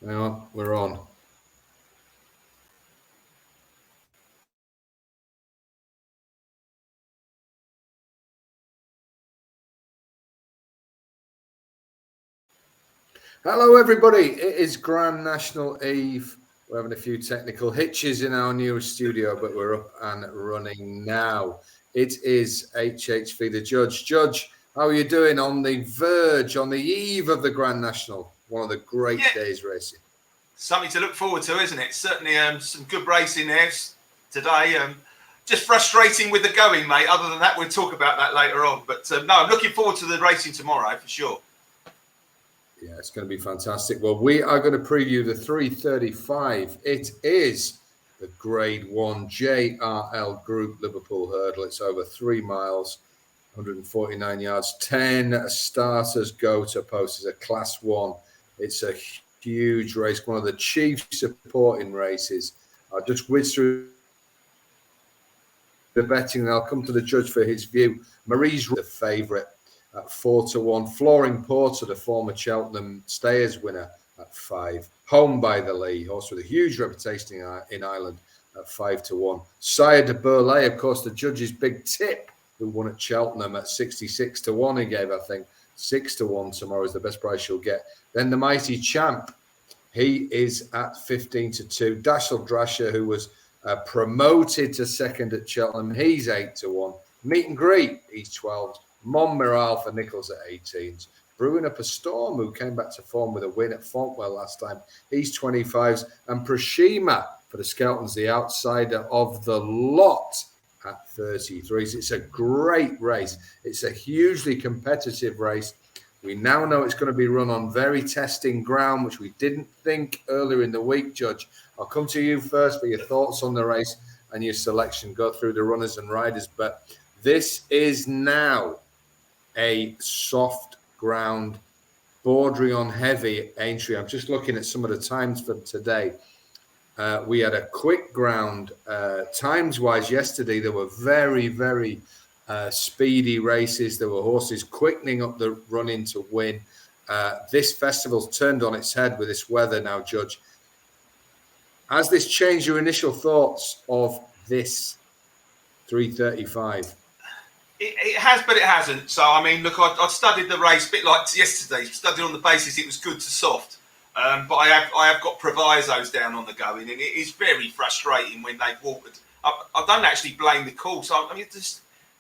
Well, we're on. Hello, everybody. It is Grand National Eve. We're having a few technical hitches in our new studio, but we're up and running now. It is HHV the Judge. Judge, how are you doing on the verge, on the eve of the Grand National? One of the great days racing. Something to look forward to, isn't it? Certainly some good racing there today. Just frustrating with the going, mate. Other than that, we'll talk about that later on. But no, I'm looking forward to the racing tomorrow for sure. Yeah, it's going to be fantastic. Well, we are going to preview the 335. It is the Grade 1 JRL Group Liverpool Hurdle. It's over 3 miles, 149 yards. 10 starters go to post. It's a Class 1. It's a huge race, one of the chief supporting races. I'll just whiz through the betting and I'll come to the judge for his view. Marie's the favourite at 4-1. Flooring Porter, the former Cheltenham Stayers winner, at 5. Home by the Lee, horse with a huge reputation in Ireland, at 5-1. Sire de Burlay, of course, the judge's big tip, who won at Cheltenham at 66-1. He gave, I think, 6-1 tomorrow is the best price you'll get. Then the Mighty Champ, he is at 15-2. Dashel Drasher, who was promoted to second at Cheltenham, he's 8-1. Meet and Greet, he's 12. Montmiral for Nichols at 18s. Brewing Up a Storm, who came back to form with a win at Fontwell last time, he's 25s. And Prashima for the Skeltons, the outsider of the lot, at 33s. It's a great race. It's a hugely competitive race. We now know it's going to be run on very testing ground, which we didn't think earlier in the week, Judge. I'll come to you first for your thoughts on the race and your selection. Go through the runners and riders. But this is now a soft ground, bordering on heavy Aintree. I'm just looking at some of the times for today. We had a quick ground. Times-wise, yesterday, there were very, very speedy races. There were horses quickening up the run-in to win. This festival's turned on its head with this weather now, Judge. Has this changed your initial thoughts of this 335? It has, but it hasn't. So, I mean, look, I studied the race a bit like yesterday, studied on the basis it was good to soft. But I have got provisos down on the going, and it is very frustrating when they've watered. I don't actually blame the course. I mean, just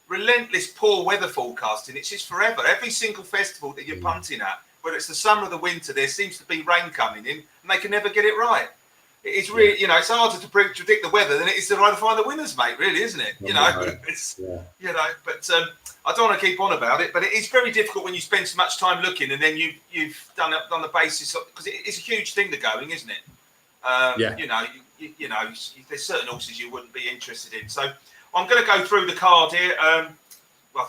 relentless poor weather forecasting. It's just forever. Every single festival that you're punting at, whether it's the summer or the winter, there seems to be rain coming in, and they can never get it right. It's really, it's harder to predict the weather than it is to try to find the winners, mate. Really, isn't it? It's But I don't want to keep on about it. But it is very difficult when you spend so much time looking, and then you've done the basis because it's a huge thing, the going, isn't it? There's certain horses you wouldn't be interested in. So I'm going to go through the card here.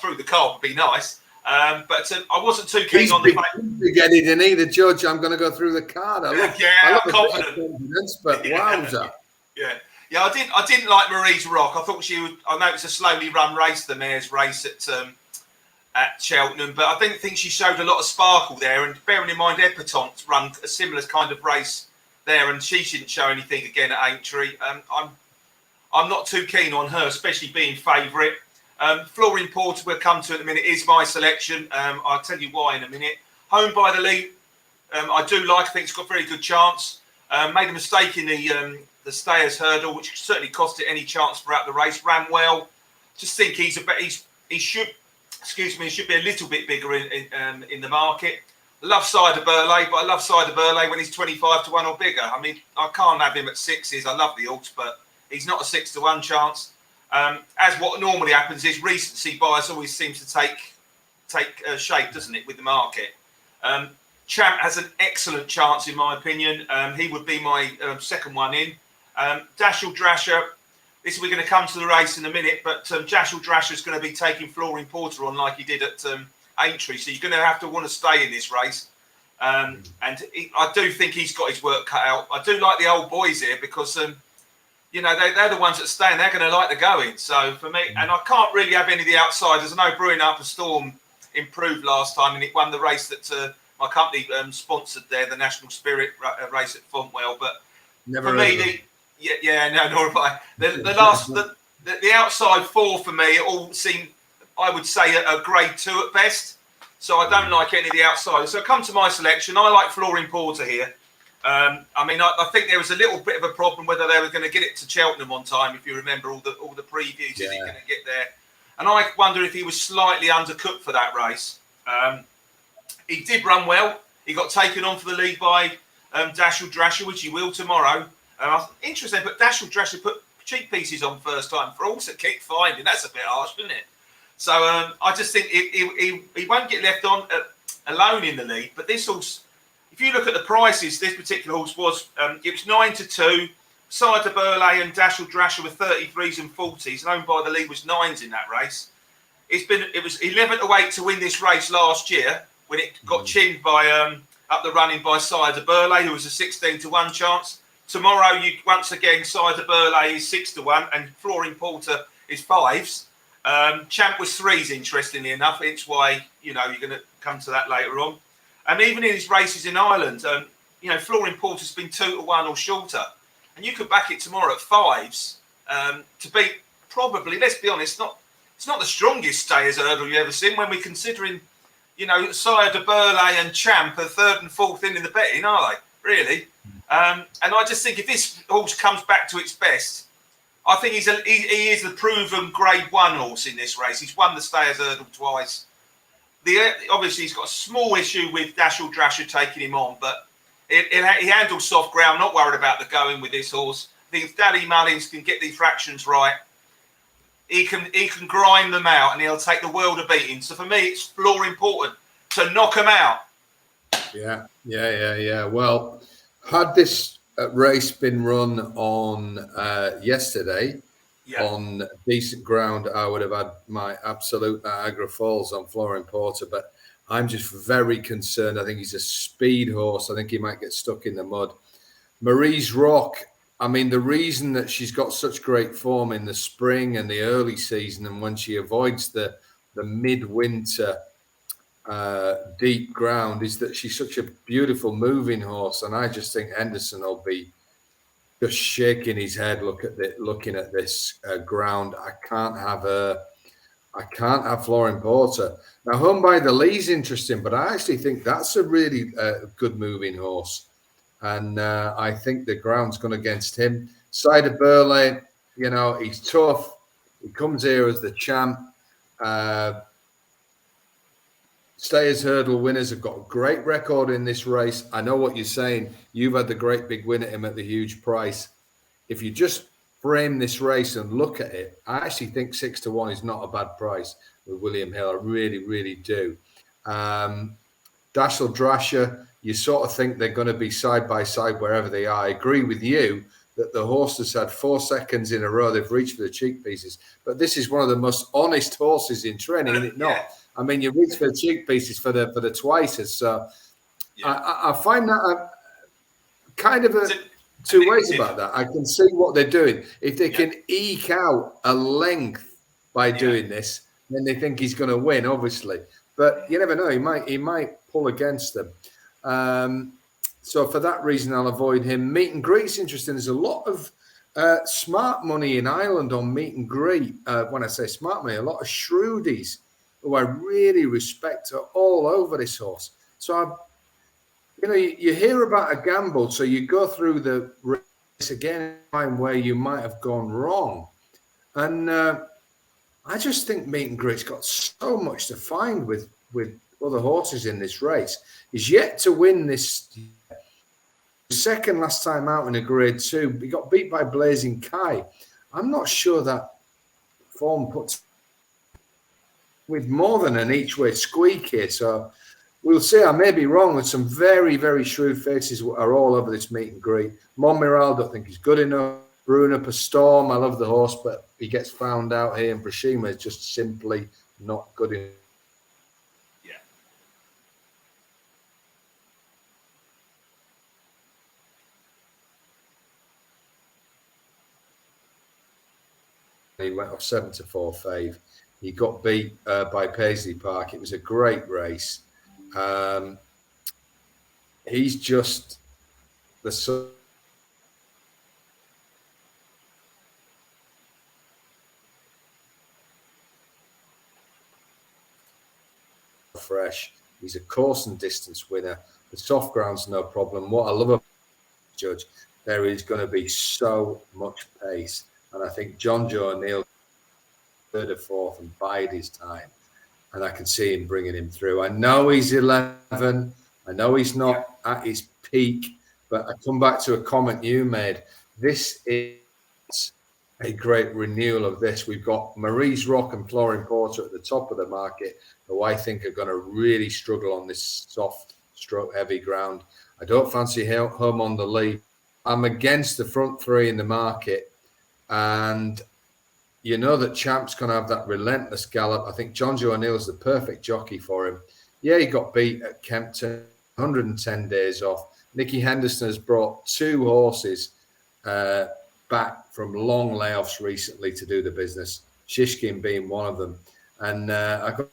Through the card would be nice. But I wasn't too keen on the fact. Get it in either, Judge. I'm going to go through the card. I'm confident. But wowza. Yeah. I didn't like Marie's Rock. I thought I know it's a slowly run race, the mare's race at Cheltenham, but I didn't think she showed a lot of sparkle there. And bearing in mind, Epatante run a similar kind of race there, and she didn't show anything again at Aintree. I'm not too keen on her, especially being favourite. Flooring Porter, we'll come to in a minute, is my selection. I'll tell you why in a minute. Home by the Lee, I do like. I think it's got a very good chance. Made a mistake in the Stayers hurdle, which certainly cost it any chance throughout the race. Ran well. Just think he should be a little bit bigger in the market. I love Sire de Burlay, but I love Sire de Burlay when he's 25-1 or bigger. I mean, I can't have him at 6s. I love the odds, but he's not a 6-1 chance. As what normally happens is recency bias always seems to take shape, doesn't it, with the market. Champ has an excellent chance, in my opinion. He would be my second one in. Dashel Drasher, we're going to come to the race in a minute, but Dashel Drasher is going to be taking Flooring Porter on like he did at Aintree, so you're going to have to want to stay in this race. I do think he's got his work cut out. I do like the old boys here because they're the ones that stay and they're going to like the going. So for me, and I can't really have any of the outsiders. I know Brewing Up a Storm improved last time and it won the race that my company sponsored there the National Spirit race at Fontwell. But Never for heard me, of nor have I. The outside four for me all seem, I would say, a grade 2 at best. So I don't like any of the outsiders. So come to my selection. I like Flooring Porter here. I think there was a little bit of a problem whether they were going to get it to Cheltenham on time. If you remember all the previews, is he going to get there? And I wonder if he was slightly undercooked for that race. He did run well. He got taken on for the lead by Dashel Drasher, which he will tomorrow. Interesting, but Dashel Drasher put cheek pieces on first time for also kick finding. That's a bit harsh, isn't it? So I just think he won't get left on alone in the lead. But this horse, if you look at the prices, this particular horse was it was 9-2. Sire de Burley and Dashel Drasher were 33s and 40s, and owned by the lead was 9s in that race. It was 11-8 to win this race last year when it got chinned by up the running by Sire de Burley, who was a 16-1 chance. Tomorrow, once again, Sire de Burley is 6-1, and Flooring Porter is 5s. Champ was 3s, interestingly enough. It's why you're going to come to that later on. And even in his races in Ireland, Flooring Porter's been 2-1 or shorter, and you could back it tomorrow at 5s to beat probably. Let's be honest, it's not the strongest stayers hurdle you've ever seen. When we're considering, Sire de Burley and Champ are 3rd and 4th in the betting, are they? Really? And I just think if this horse comes back to its best, I think he is the proven Grade 1 horse in this race. He's won the Stayers Hurdle twice. Obviously, he's got a small issue with Dashel Drasher taking him on, but he handles soft ground. Not worried about the going with this horse. I think if Daddy Mullins can get these fractions right, he can grind them out, and he'll take the world of beating. So for me, it's floor important to knock him out. Yeah. Well, had this race been run on yesterday on decent ground, I would have had my absolute Niagara Falls on Flooring Porter, but I'm just very concerned. I think he's a speed horse. I think he might get stuck in the mud. Marie's Rock, I mean, the reason that she's got such great form in the spring and the early season, and when she avoids the midwinter deep ground, is that she's such a beautiful moving horse. And I just think Henderson will be just shaking his head looking at this ground. I can't have Flooring Porter. Now, Home by the Lee's interesting, but I actually think that's a really good moving horse. And I think the ground's gone against him. Sire de Burley, he's tough. He comes here as the champ. Stayers Hurdle winners have got a great record in this race. I know what you're saying. You've had the great big win at him at the huge price. If you just frame this race and look at it, I actually think 6-1 is not a bad price with William Hill. I really, really do. Dashel Drasher, you sort of think they're going to be side by side wherever they are. I agree with you that the horse has had 4 seconds in a row. They've reached for the cheek pieces. But this is one of the most honest horses in training, is it not? Yeah. I mean, you reach for the cheek pieces for the twices. So I find that kind of two ways about that. I can see what they're doing. If they can eke out a length by doing this, then they think he's going to win, obviously. But you never know. He might pull against them. So for that reason, I'll avoid him. Meet and Greet's interesting. There's a lot of smart money in Ireland on Meet and Greet. When I say smart money, a lot of shrewdies who I really respect are all over this horse. So you hear about a gamble, so you go through the race again where you might have gone wrong. And I just think Meet and Greet's got so much to find with other horses in this race. He's yet to win this second last time out in a Grade 2. He got beat by Blazing Kai. I'm not sure that form puts with more than an each-way squeak here. So we'll see. I may be wrong. With some very, very shrewd faces are all over this Meet and Greet. Monmiral, don't think he's good enough. Bruno Pastorm, I love the horse, but he gets found out here. And Brashima is just simply not good enough. He went off 7-4 fave. He got beat by Paisley Park. It was a great race. he's just the fresh. He's a course and distance winner. The soft ground's no problem. What I love about Judge, there is going to be so much pace, and I think John Joe O'Neill third or fourth and bide his time, and I can see him bringing him through. I know he's 11. I know he's not at his peak, but I come back to a comment you made. This is a great renewal of this. We've got Maurice Rock and Flooring Porter at the top of the market, who I think are going to really struggle on this soft, stroke heavy ground. I don't fancy home on the lead. I'm against the front three in the market, and you know that Champ's going to have that relentless gallop. I think John Joe O'Neill is the perfect jockey for him. Yeah, he got beat at Kempton, 110 days off. Nicky Henderson has brought 2 horses back from long layoffs recently to do the business, Shishkin being one of them. And I got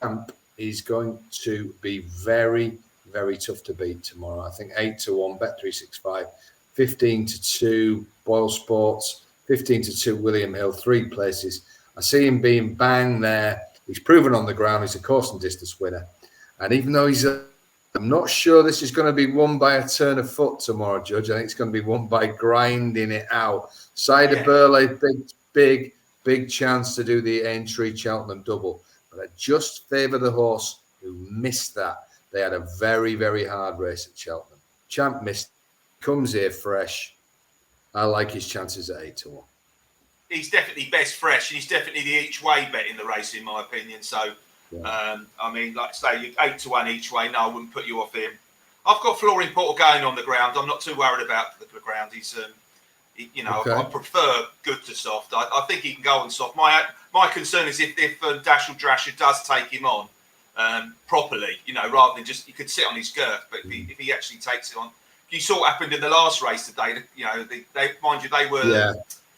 Champ is going to be very, very tough to beat tomorrow. I think 8-1, Bet365, 15-2, Boyle Sports, 15-2, William Hill, 3 places. I see him being bang there. He's proven on the ground. He's a course and distance winner. And even though I'm not sure this is going to be won by a turn of foot tomorrow, Judge. I think it's going to be won by grinding it out. Cider Burley, big chance to do the Aintree Cheltenham double. But I just favour the horse who missed that. They had a very, very hard race at Cheltenham. Champ missed, comes here fresh. I like his chances at 8-1. He's definitely best fresh, and he's definitely the each way bet in the race, in my opinion. So, I mean, like I say, 8-1 each way. No, I wouldn't put you off him. I've got Flooring Porter going on the ground. I'm not too worried about the ground. He's, I prefer good to soft. I think he can go on soft. My concern is if Dashel Drasher does take him on properly, rather than just, he could sit on his girth, but if he actually takes it on. You saw what happened in the last race today. They mind you, they were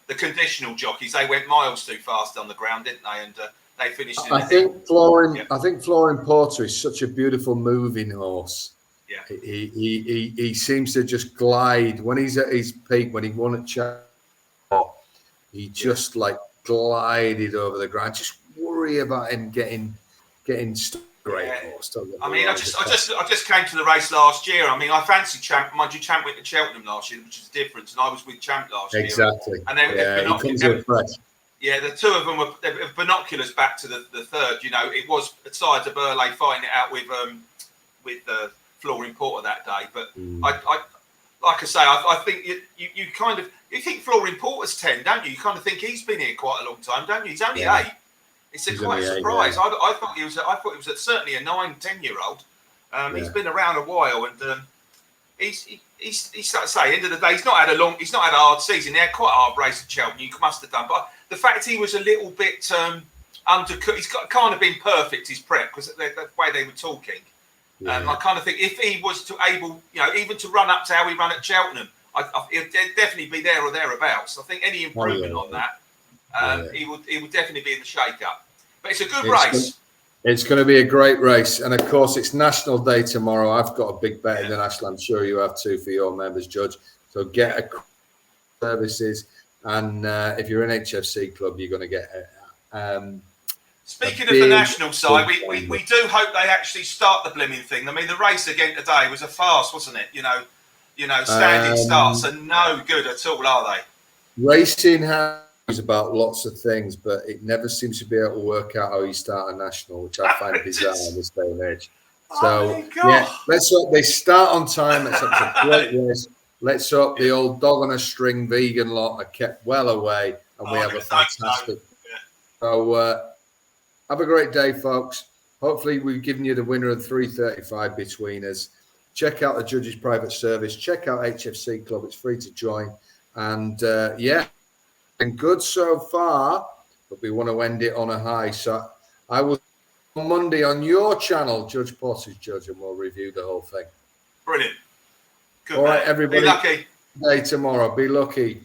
the conditional jockeys. They went miles too fast on the ground, didn't they? And they finished. I think Flooring Porter is such a beautiful moving horse. Yeah, he seems to just glide when he's at his peak. When he won at Cheltenham, he just like glided over the ground. Just worry about him getting stuck. Great horse. I mean, I just came to the race last year. I mean, I fancy Champ. Mind you, Champ went to Cheltenham last year, which is different. And I was with Champ last year. Exactly. And they he fresh. Yeah, the two of them were binoculars back to the third. It was Cider Burley fighting it out with Flooring Porter that day. But I like I say, I think you kind of think Flooring Porter's 10, don't you? You kind of think he's been here quite a long time, don't you? He's only 8. It's quite a surprise. Yeah. I thought he was. I thought he was certainly a 9-10-year-old. He's been around a while, and he's like I say, end of the day, he's not had a hard season. He had quite a hard race at Cheltenham. You must have done, but the fact he was a little bit undercooked, he's kind of been perfect his prep because the way they were talking. I kind of think if he was even to run up to how he ran at Cheltenham, he'd definitely be there or thereabouts. I think any improvement on that. He would definitely be in the shake-up. But it's a good race. It's going to be a great race. And, of course, it's National Day tomorrow. I've got a big bet in the National. I'm sure you have too for your members, Judge. So get a services. And if you're an HFC club, you're going to get Speaking of the national side, we do hope they actually start the blimming thing. I mean, the race again today was a farce, wasn't it? Standing starts are no good at all, are they? Racing is about lots of things, but it never seems to be able to work out how you start a national, which I find bizarre in this day and age. So, let's hope they start on time. It's a great race. Let's hope the old dog on a string vegan lot are kept well away, and we have a fantastic. So, have a great day, folks. Hopefully, we've given you the winner of 335 between us. Check out the Judge's private service. Check out HFC Club. It's free to join. And, been good so far, but we want to end it on a high. So I will on Monday on your channel, Judge Potter's Judge, and we'll review the whole thing. Brilliant. Good. All right, everybody. Be lucky. Day tomorrow. Be lucky.